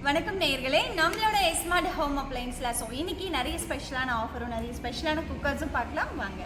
வணக்கம் நேயர்களே, நம்மளோட ஸ்மார்ட் ஹோம் அப்ளையன்ஸ்ல இன்னைக்கு நிறைய ஸ்பெஷலான ஆஃபரும் நிறைய ஸ்பெஷலான குக்கர்ஸும் பார்க்கலாம் வாங்க.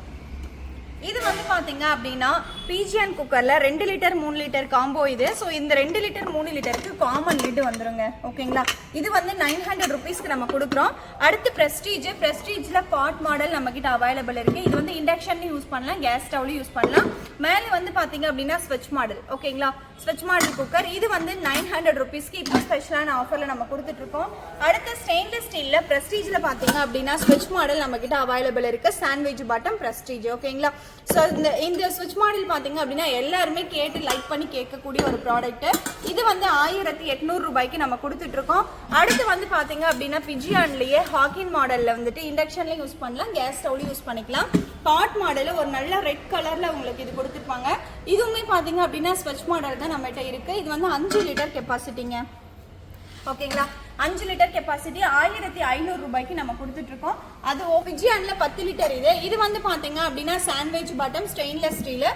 இது வந்து பார்த்தீங்க அப்படின்னா பிஜிஎன் குக்கரில் 2 லிட்டர் 3 லிட்டர் காம்போ இது. ஸோ இந்த 2 லிட்டர் 3 லிட்டருக்கு காமன் லிட்டு வந்துருங்க. ஓகேங்களா, இது வந்து 900 ருபீஸ்க்கு நம்ம கொடுக்குறோம். அடுத்து ப்ரெஸ்டீஜில் பாட் மாடல் நம்மக்கிட்ட அவைலபிள் இருக்குது. இது வந்து இண்டக்ஷன்லையும் யூஸ் பண்ணலாம், கேஸ் ஸ்டவ்லையும் யூஸ் பண்ணலாம். மேலே வந்து பார்த்தீங்க அப்படின்னா ஸ்விட்ச் மாடல். ஓகேங்களா, ஸ்விட்ச் மாடல் குக்கர் இது வந்து 900 ருபீஸ்க்கு இப்போ ஸ்பெஷலான ஆஃபரில் நம்ம கொடுத்துட்ருக்கோம். அடுத்து ஸ்டெயின்லெஸ் ஸ்டீலில் ப்ரெஸ்டீஜில் பார்த்தீங்க அப்படின்னா ஸ்விட்ச் மாடல் நம்மக்கிட்ட அவைலபிள் இருக்குது. Sandwich bottom prestige. ஓகேங்களா, ஸோ இந்த ஸ்விட்ச் மாடல் பார்த்தீங்க அப்படின்னா எல்லாருமே கேட்டு லைக் பண்ணி கேட்கக்கூடிய ஒரு ப்ராடக்ட். இது வந்து 1800 ரூபாய்க்கு நம்ம கொடுத்துட்ருக்கோம். அடுத்து வந்து பார்த்தீங்க அப்படின்னா பிஜியான்லேயே ஹாக்கின் மாடலில் வந்துட்டு இண்டக்ஷன்லையும் யூஸ் பண்ணலாம், கேஸ் ஸ்டவ்லையும் யூஸ் பண்ணிக்கலாம். பாட் மாடலில் ஒரு நல்ல ரெட் கலரில் உங்களுக்கு இது கொடுத்துருப்பாங்க. இதுவுமே பார்த்தீங்க அப்படின்னா ஸ்விட்ச் மாடல் தான் நம்மகிட்ட இருக்குது. இது வந்து 5 லிட்டர் கெப்பாசிட்டிங்க. ஓகேங்களா, 5 லிட்டர் கெப்பாசிட்டி 1500 ரூபாய்க்கு நம்ம கொடுத்துட்ருக்கோம். அது பிஜியானில் 10 லிட்டர் இது வந்து பார்த்தீங்க அப்படின்னா sandwich bottom stainless steel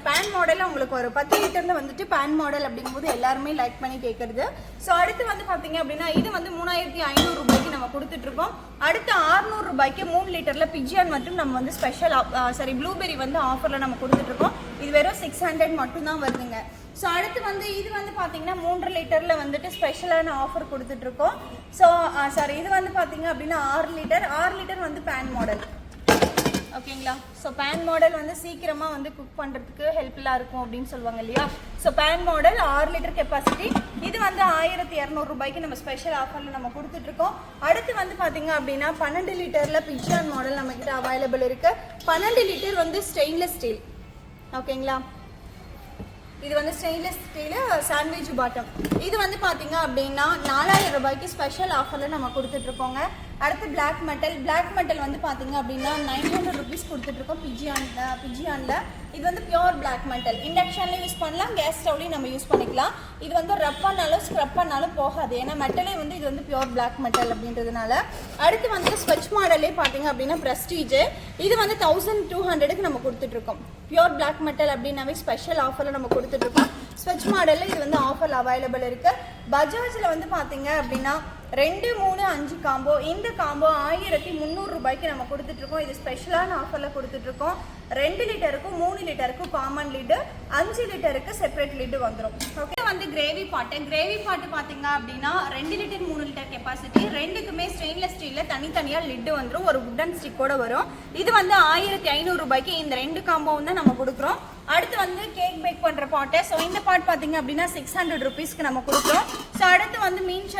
pan மாடலில் உங்களுக்கு ஒரு 10 லிட்டரில் வந்துட்டு பேன் மாடல் அப்படிங்கும்போது எல்லாருமே லைக் பண்ணி கேட்குறது. ஸோ அடுத்து வந்து பார்த்தீங்க அப்படின்னா இது வந்து 3500 ரூபாய்க்கு நம்ம கொடுத்துட்ருக்கோம். அடுத்து 600 ரூபாய்க்கு 3 லிட்டரில் பிஜியான் மட்டும் நம்ம வந்து ஸ்பெஷல் ப்ளூபெரி வந்து ஆஃபரில் நம்ம கொடுத்துட்ருக்கோம். இது வெறும் 600 மட்டும்தான் வருதுங்க. ஸோ அடுத்து வந்து இது வந்து பார்த்தீங்கன்னா 3 லிட்டரில் வந்துட்டு ஸ்பெஷலான ஆஃபர் கொடுத்துட்ருக்கோம். ஸோ இது வந்து பார்த்தீங்க அப்படின்னா 6 லிட்டர் வந்து பேன் மாடல். ஓகேங்களா, ஸோ பேன் மாடல் வந்து சீக்கிரமாக வந்து குக் பண்ணுறதுக்கு ஹெல்ப்ஃபுல்லாக இருக்கும் அப்படின்னு சொல்லுவாங்க இல்லையா. So pan model 6 litre capacity இது வந்து 1200 ரூபாய்க்கு நம்ம ஸ்பெஷல் ஆஃபரில் நம்ம கொடுத்துட்ருக்கோம். அடுத்து வந்து பார்த்தீங்க அப்படின்னா 12 லிட்டரில் பிஜியான் மாடல் நம்மக்கிட்ட அவைலபிள் இருக்குது. 12 லிட்டர் வந்து ஸ்டெயின்லெஸ் ஸ்டீல். ஓகேங்களா, இது வந்து ஸ்டெயின்லெஸ் ஸ்டீலு சாண்ட்விச் பாட்டம். இது வந்து பார்த்தீங்க அப்படின்னா 4000 ரூபாய்க்கு ஸ்பெஷல் ஆஃபரில் நம்ம கொடுத்துட்ருக்கோங்க. அடுத்து பிளாக் மெட்டல் வந்து பார்த்தீங்க அப்படின்னா 900 ருபீஸ் கொடுத்துட்ருக்கோம் பிஜியானில். இது வந்து பியோர் பிளாக் மெட்டல். இண்டக்ஷன்லேயும் யூஸ் பண்ணலாம், கேஸ் ஸ்டவ்லையும் நம்ம யூஸ் பண்ணிக்கலாம். இது வந்து ரப் பண்ணாலும் ஸ்க்ரப் பண்ணாலும் போகாது, ஏன்னா மெட்டலே வந்து இது வந்து பியோர் பிளாக் மெட்டல் அப்படின்றதுனால. அடுத்து வந்து ஸ்விட்ச் மாடலே பார்த்தீங்க அப்படின்னா ப்ரெஸ்டீஜ். இது வந்து 1200க்கு நம்ம கொடுத்துட்ருக்கோம். பியோர் பிளாக் மெட்டல் அப்படின்னாவே ஸ்பெஷல் ஆஃபரில் நம்ம கொடுத்துட்ருக்கோம். ஸ்விட்ச் மாடலில் இது வந்து ஆஃபர் அவைலபிள் இருக்குது. பஜாஜில் வந்து பார்த்தீங்க அப்படின்னா 2, 3, 5 காம்போ. இந்த காம்போ 1300 ரூபாய்க்கு நம்ம கொடுத்துட்ருக்கோம். இது ஸ்பெஷலான ஆஃபரில் கொடுத்துட்ருக்கோம். 2 லிட்டருக்கும் 3 லிட்டருக்கும் காமன் லிட்டு, 5 லிட்டருக்கு செப்பரேட் லிட்டு வந்துடும். ஓகே, வந்து கிரேவி பாட்டு பார்த்தீங்க அப்படின்னா 2 லிட்டர் 3 லிட்டர் கெப்பாசிட்டி. ரெண்டுக்குமே ஸ்டெயின்லெஸ் ஸ்டீலில் தனித்தனியாக லிட்டு வந்துடும், ஒரு வுட்டன் ஸ்டிக்கோட வரும். இது வந்து 1500 ரூபாய்க்கு இந்த 2 காம்போவும் தான் நம்ம கொடுக்குறோம். அடுத்து வந்து கேக் பேக் பண்ணுற பாட்டு. ஸோ இந்த பாட் பார்த்தீங்க அப்படின்னா 600 ருபீஸ்க்கு நம்ம கொடுக்குறோம். ஸோ அடுத்து வந்து மீன்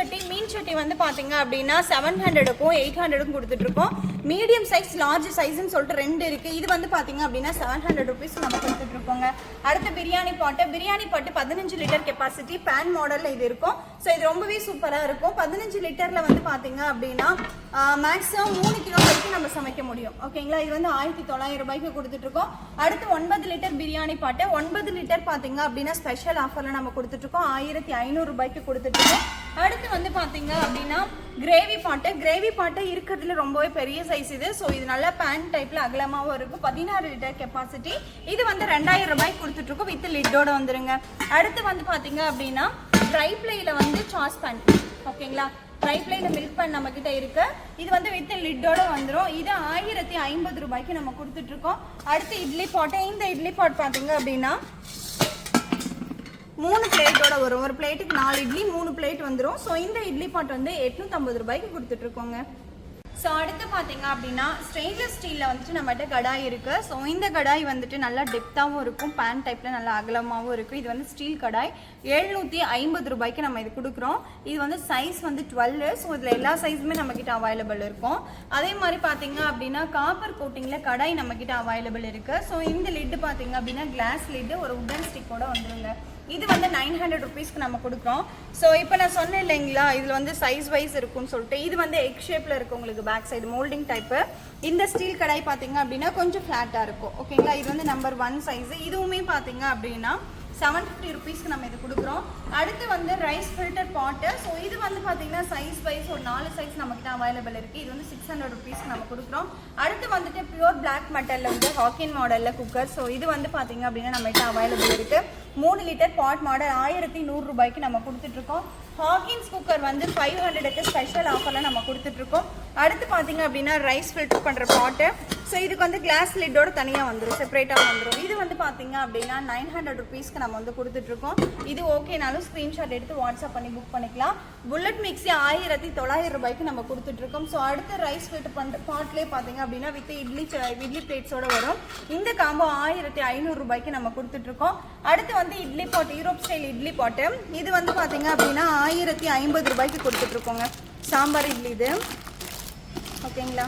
சட்டி வந்து பார்த்தீங்க அப்படின்னா 700க்கும் 800க்கும் கொடுத்துட்ருக்கோம். மீடியம் சைஸ் லார்ஜ் சைஸ்ன்னு சொல்லிட்டு 2 இருக்குது. இது வந்து பார்த்தீங்க அப்படின்னா 700 ருபீஸ் நம்ம கொடுத்துட்ருக்கோங்க. அடுத்து பிரியாணி பாட்டு 15 லிட்டர் கெப்பாசிட்டி பேன் மாடலில் இது இருக்கும். ஸோ இது ரொம்பவே சூப்பராக இருக்கும். 15 லிட்டரில் வந்து பார்த்தீங்க அப்படின்னா மேக்ஸிமம் 3 கிலோ வரைக்கும் நம்ம சமைக்க முடியும். ஓகேங்களா, இது வந்து 1900 ரூபாய்க்கு கொடுத்துட்ருக்கோம். அடுத்து 9 லிட்டர் பிரியாணி பாட்டு 9 லிட்டர் பார்த்தீங்க அப்படின்னா ஸ்பெஷல் ஆஃபரில் நம்ம கொடுத்துட்ருக்கோம். 1500 ரூபாய்க்கு கொடுத்துட்ருக்கோம். அடுத்து வந்து பார்த்தீங்க அப்படின்னா கிரேவி பாட்டு இருக்கிறதுல ரொம்பவே பெரிய சைஸ் இது. ஸோ இது நல்லா பேன் டைப்பில் அகலமாகவும் இருக்கும். 16 லிட்டர் கெப்பாசிட்டி. இது வந்து 2000 ரூபாய்க்கு கொடுத்துட்ருக்கோம், வித் லிட்டோட வந்துருங்க. அடுத்து வந்து பார்த்தீங்க அப்படின்னா ட்ரை பிளேயில் வந்து சாஸ் பேன். ஓகேங்களா, ட்ரை பிளேயில் மில்க் பேன் நம்மக்கிட்ட இருக்கு. இது வந்து வித் லிட்டோட வந்துடும். இது 1050 ரூபாய்க்கு நம்ம கொடுத்துட்ருக்கோம். அடுத்து இட்லி பாட்டு. இந்த இட்லி பாட் பார்த்தீங்க அப்படின்னா 3 பிளேட்டோட வரும். ஒரு பிளேட்டுக்கு 4 இட்லி 3 பிளேட் வந்துடும். ஸோ இந்த இட்லி பாட் வந்து 850 ரூபாய்க்கு கொடுத்துட்ருக்கோங்க. ஸோ அடுத்து பார்த்தீங்க அப்படின்னா ஸ்டெயின்லெஸ் ஸ்டீலில் வந்துட்டு நம்மகிட்ட கடாய் இருக்குது. ஸோ இந்த கடாய் வந்துட்டு நல்லா டெப்த்தாகவும் இருக்கும், பேன் டைப்பில் நல்லா அகலமாகவும் இருக்கும். இது வந்து ஸ்டீல் கடாய் 750 ரூபாய்க்கு நம்ம இது கொடுக்குறோம். இது வந்து சைஸ் வந்து 12. ஸோ இதில் எல்லா சைஸுமே நம்மக்கிட்ட அவைலபிள் இருக்கும். அதே மாதிரி பார்த்தீங்க அப்படின்னா காப்பர் கோட்டிங்கில் கடாய் நம்மக்கிட்ட அவைலபிள் இருக்குது. ஸோ இந்த லிட்டு பார்த்தீங்க அப்படின்னா கிளாஸ் லிட்டு ஒரு உடன் ஸ்டிக்கோட வந்துருங்க. இது வந்து 900 ருபீஸ்க்கு நம்ம கொடுக்குறோம். ஸோ இப்போ நான் சொன்னேன் இல்லைங்களா, இதில் வந்து சைஸ் வைஸ் இருக்குன்னு சொல்லிட்டு. இது வந்து எக் ஷேப்பில் இருக்கும் உங்களுக்கு பேக் சைடு மோல்டிங் டைப்பு. இந்த ஸ்டீல் கடாய் பார்த்தீங்க அப்படின்னா கொஞ்சம் ஃப்ளாட்டாக இருக்கும். ஓகேங்களா, இது வந்து நம்பர் 1 சைஸு. இதுவுமே பார்த்தீங்க அப்படின்னா 750 ருபீஸ்க்கு நம்ம இது கொடுக்குறோம். அடுத்து வந்து ரைஸ் ஃபில்டர் பாட்டு. ஸோ இது வந்து பார்த்தீங்கன்னா சைஸ் வைஸ் ஒரு 4 சைஸ் நம்மக்கிட்ட அவைலபிள் இருக்குது. இது வந்து 600 ருபீஸ்க்கு நம்ம கொடுக்குறோம். அடுத்து வந்துட்டு பியூர் பிளாக் மெட்டலில் வந்து ஹாக்கின் மாடலில் குக்கர். ஸோ இது வந்து பார்த்தீங்க அப்படின்னா நம்மகிட்ட அவைலபிள் இருக்குது. 3 லிட்டர் பாட் மாடல் 1100 ரூபாய்க்கு நம்ம கொடுத்துட்ருக்கோம். ஹாகின்ஸ் குக்கர் வந்து 500க்கு ஸ்பெஷல் ஆஃபரில் நம்ம கொடுத்துட்ருக்கோம். அடுத்து பார்த்தீங்க அப்படின்னா ரைஸ் ஃபில்டர் பண்ணுற பாட்டு. ஸோ இதுக்கு வந்து கிளாஸ் லிட்டோட தனியாக வந்துடும், செப்பரேட்டாக வந்துடும். இது வந்து பார்த்தீங்க அப்படின்னா 900 ருபீஸ்க்கு நம்ம வந்து கொடுத்துட்ருக்கோம். இது ஓகேனாலும் ஸ்க்ரீன்ஷாட் எடுத்து வாட்ஸ்அப் பண்ணி புக் பண்ணிக்கலாம். புல்லட் மிக்ஸி 1900 ரூபாய்க்கு நம்ம கொடுத்துட்ருக்கோம். ஸோ அடுத்த ரைஸ் ஃபில்டர் பண்ணுற பாட்லேயே பார்த்தீங்க அப்படின்னா வித் இட்லி பிளேட்ஸோடு வரும். இந்த காம்போ 1500 ரூபாய்க்கு நம்ம கொடுத்துட்ருக்கோம். அடுத்து வந்து இட்லி பாட், யூரோப் ஸ்டைல் இட்லி பாட்டு. இது வந்து பார்த்தீங்க அப்படின்னா 1050 ரூபாய்க்கு கொடுத்துட்ருக்கோங்க. சாம்பார் இட்லி இது ஓகேங்களா.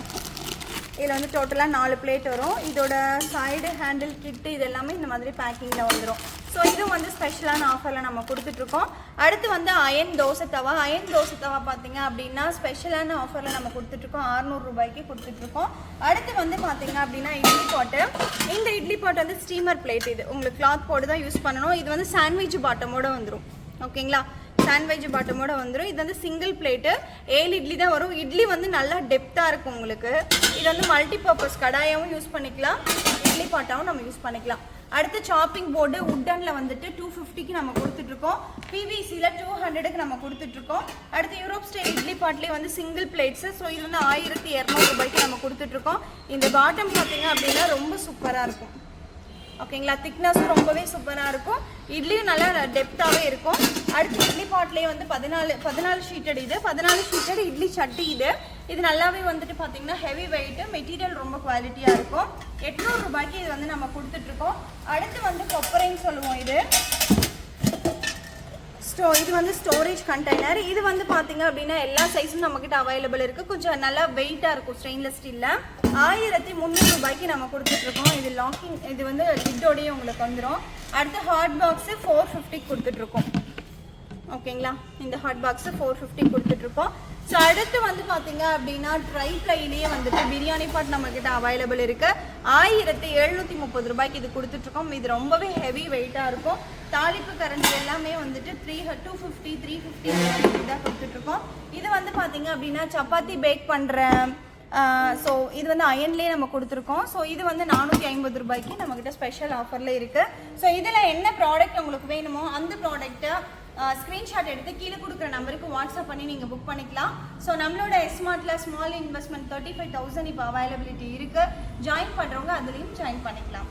இதில் வந்து டோட்டலாக 4 பிளேட் வரும். இதோட சைடு ஹேண்டில் கிட்டு இது எல்லாமே இந்த மாதிரி பேக்கிங்கில் வந்துடும். ஸோ இதுவும் வந்து ஸ்பெஷலான ஆஃபரில் நம்ம கொடுத்துட்ருக்கோம். அடுத்து வந்து அயன் தோசை தவா பார்த்தீங்க அப்படின்னா ஸ்பெஷலான ஆஃபரில் நம்ம கொடுத்துட்ருக்கோம். 600 ரூபாய்க்கு கொடுத்துட்ருக்கோம். அடுத்து வந்து பார்த்தீங்க அப்படின்னா இட்லி பாட்டு. இந்த இட்லி பாட்டு வந்து ஸ்டீமர் பிளேட். இது உங்களுக்கு கிளாத் போட்டு தான் யூஸ் பண்ணணும். இது வந்து சாண்ட்விச் பாட்டமோடு வந்துடும் ஓகேங்களா. சாண்ட்விச் பாட்டமோட வந்துடும். இது வந்து சிங்கிள் பிளேட்டு 7 இட்லி தான் வரும். இட்லி வந்து நல்லா டெப்த்தாக இருக்கும் உங்களுக்கு. இது வந்து மல்டி பர்பஸ் கடாயாவும் யூஸ் பண்ணிக்கலாம், இட்லி பாட்டாவும் நம்ம யூஸ் பண்ணிக்கலாம். அடுத்து சாப்பிங் போர்டு உட்டனில் வந்துட்டு 250க்கு நம்ம கொடுத்துட்ருக்கோம். பிவிசியில் 200க்கு நம்ம கொடுத்துட்ருக்கோம். அடுத்து யூரோப் ஸ்டைல் இட்லி பாட்லேயே வந்து சிங்கிள் பிளேட்ஸு. ஸோ இது வந்து 1200 ரூபாய்க்கு நம்ம கொடுத்துட்ருக்கோம். இந்த பாட்டம் பார்த்தீங்க அப்படின்னா ரொம்ப சூப்பராக இருக்கும் ஓகேங்களா. திக்னஸும் ரொம்பவே சூப்பராக இருக்கும். இட்லியும் நல்லா டெப்த்தாகவே இருக்கும். அடுத்து இட்லி பாட்லேயே வந்து 14 ஷீட்டட். இது 14 ஷீட்டட் இட்லி சட்டி. இது நல்லாவே வந்துட்டு பார்த்தீங்கன்னா ஹெவி வெயிட்டு, மெட்டீரியல் ரொம்ப குவாலிட்டியாக இருக்கும். 800 ரூபாய்க்கு இது வந்து நம்ம கொடுத்துட்ருக்கோம். அடுத்து வந்து கொப்பரைன்னு சொல்லுவோம். இது வந்து ஸ்டோரேஜ் கண்டெய்னர். இது வந்து பார்த்தீங்க அப்படின்னா எல்லா சைஸும் நம்மக்கிட்ட அவைலபிள் இருக்குது. கொஞ்சம் நல்லா வெயிட்டாக இருக்கும். ஸ்டெயின்லெஸ் ஸ்டீலில் 1300 ரூபாய்க்கு நம்ம கொடுத்துட்ருக்கோம். இது லாக்கிங், இது வந்து லிட்டோடையே உங்களுக்கு வந்துடும். அடுத்து ஹாட் பாக்ஸு 450 கொடுத்துட்ருக்கோம் ஓகேங்களா. இந்த ஹாட் பாக்ஸு 450 கொடுத்துட்ருக்கோம். ஸோ அடுத்து வந்து பார்த்தீங்க அப்படின்னா ட்ரை ஃப்ளைலேயே வந்துட்டு பிரியாணி பாட் நம்மக்கிட்ட அவைலபிள் இருக்குது. 1730 ரூபாய்க்கு இது கொடுத்துட்ருக்கோம். இது ரொம்பவே ஹெவி வெயிட்டாக இருக்கும். தாளிப்பு கரண்டி எல்லாமே வந்துட்டு 250 350 தான் கொடுத்துட்ருக்கோம். இது வந்து பார்த்தீங்க அப்படின்னா சப்பாத்தி பேக் பண்ணுற ஸோ இது வந்து அயன்லேயே நம்ம கொடுத்துருக்கோம். ஸோ இது வந்து 450 ரூபாய்க்கு நம்மக்கிட்ட ஸ்பெஷல் ஆஃபரில் இருக்குது. ஸோ இதில் என்ன ப்ராடக்ட் உங்களுக்கு வேணுமோ அந்த ப்ராடக்ட்டை ஸ்க்ரீன்ஷாட் எடுத்து கீழே கொடுக்குற நம்பருக்கு வாட்ஸ்அப் பண்ணி நீங்கள் புக் பண்ணிக்கலாம். ஸோ நம்மளோட எஸ்மார்ட்டில் ஸ்மால் இன்வெஸ்ட்மெண்ட் 35,000 இப்போ அவைலபிலிட்டி இருக்குது. ஜாயின் பண்ணுறவங்க அதுலேயும் ஜாயின் பண்ணிக்கலாம்.